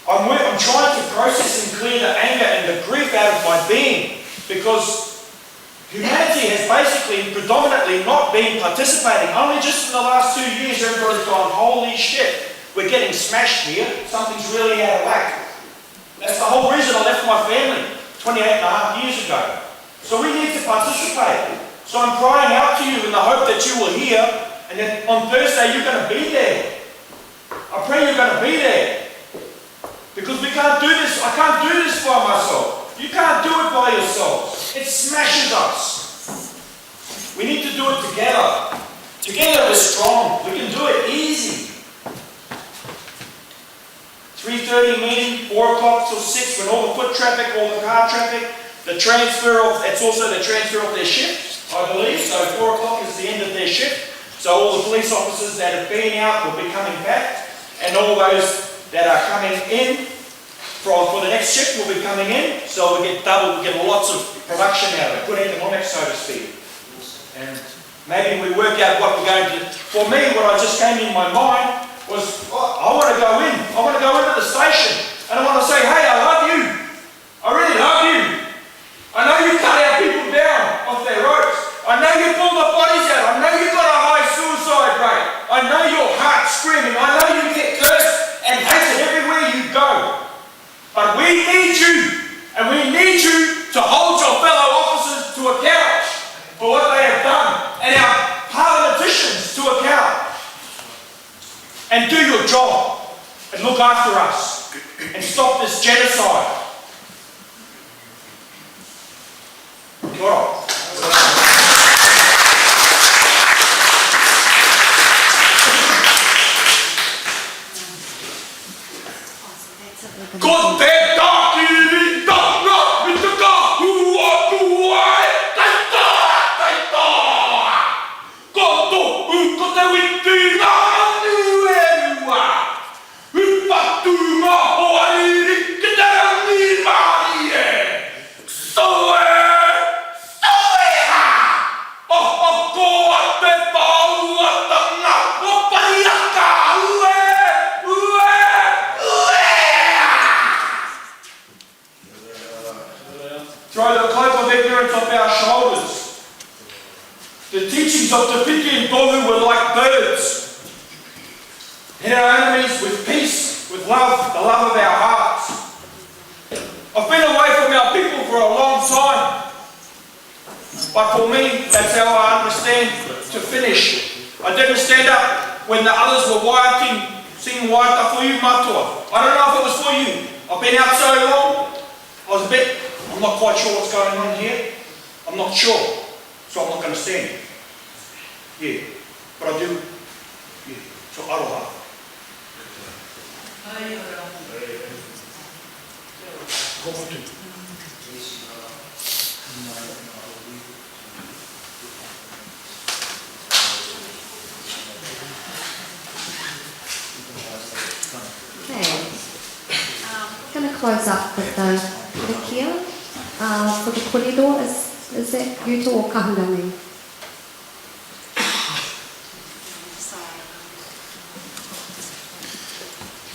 I'm trying to process and clear the anger and the grief out of my being, because humanity has basically predominantly not been participating. Only just in the last 2 years everybody's gone, holy shit, we're getting smashed here, something's really out of whack. That's the whole reason I left my family 28.5 years ago. So we need to participate. So I'm crying out to you in the hope that you will hear, and that on Thursday you're going to be there. I pray you're going to be there. Because we can't do this, I can't do this by myself. You can't do it by yourself. It smashes us. We need to do it together. Together we're strong. We can do it easy. 3:30 meeting, 4 o'clock till 6, when all the foot traffic, all the car traffic, it's also the transfer of their shift, I believe. So 4 o'clock is the end of their shift. So all the police officers that have been out will be coming back, and all those that are coming in for the next shift will be coming in. So we get lots of production out of it, good economics, so to speak. And maybe we work out what we're going to. For me, what I just came in my mind was, I want to go in. I want to go into the station, and I want to say, hey, I love you. I really love you. I know you cut our people down off their ropes. I know you pull the bodies out. I know you've got a high suicide rate. I know your heart's screaming. I know you get cursed and hated everywhere you go. But we need you, and we need you to hold your fellow officers to account for what they have done, and our politicians to account. And do your job, and look after us, and stop this genocide. Kia ora. Ko te taki tanga mitaka hua tuai taita taita ko to ko te witi ngā nuenua upatu ngā hoariri ki te rangi mahi e soe ha ko te pau atanga o pariaka throw the cloak of ignorance off our shoulders. The teachings of Te Piki and Tohu were like birds. Hit our enemies with peace, with love, the love of our hearts. I've been away from our people for a long time. But for me, that's how I understand to finish. I didn't stand up when the others were singing Waita for you, Matua. I don't know if it was for you. I've been out so long, I'm not quite sure what's going on here. I'm not sure. So I'm not going to stand. Yeah. But I do. Yeah. So aroha. Okay. I'm going to close up with the kia. For the korido, is that you two or kahungami?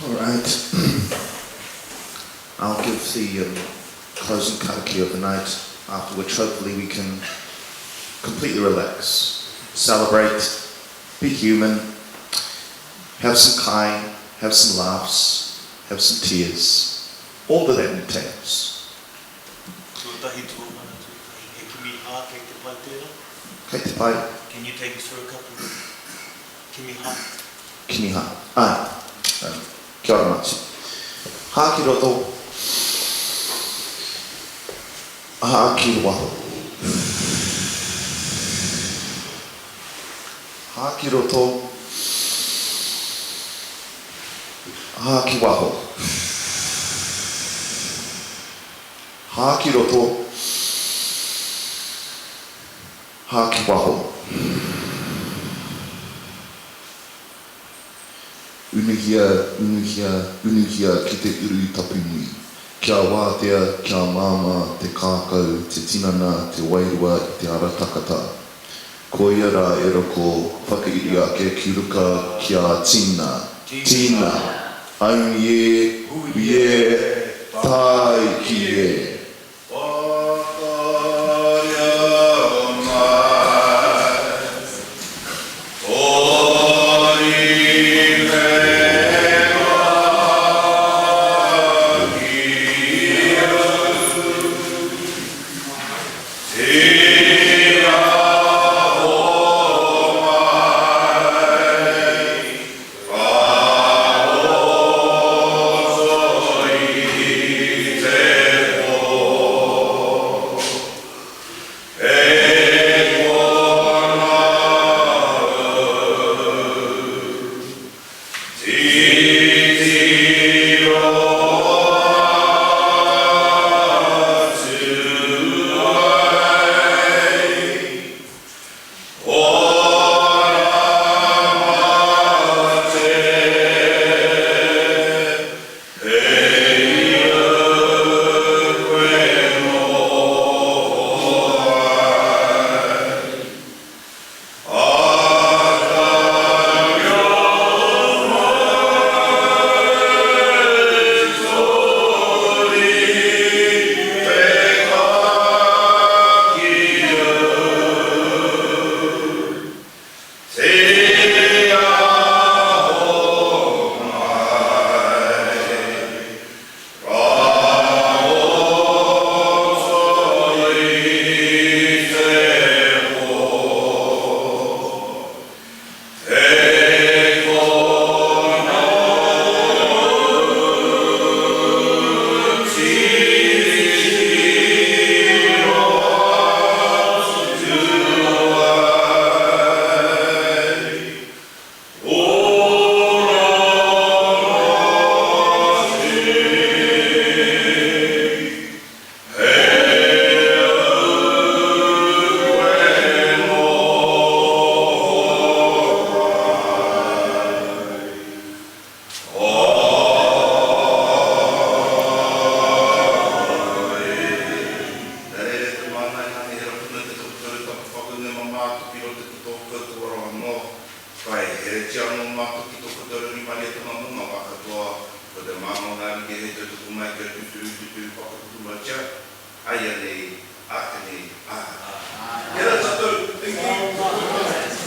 All right. I'll give the closing karakia of the night, after which hopefully we can completely relax, celebrate, be human, have some kai, have some laughs, have some tears, all that that entails. Kei te pai. Can you take us through a couple of kimiha? Kimiha. Kia ora mati. Hā ki roto. Hā ki waho. Hā ki roto. Hā ki waho. Hā ki roto. Hā ki waho. Unuhia ki te uru tapunui. Kia wātea, kia māma, te kākau, te tinana, te wairua, te aratakata. Ko ia rā e roko whakairi ake ki ruka kia tina, tīna, haungie, huie, tai kie. Thank you.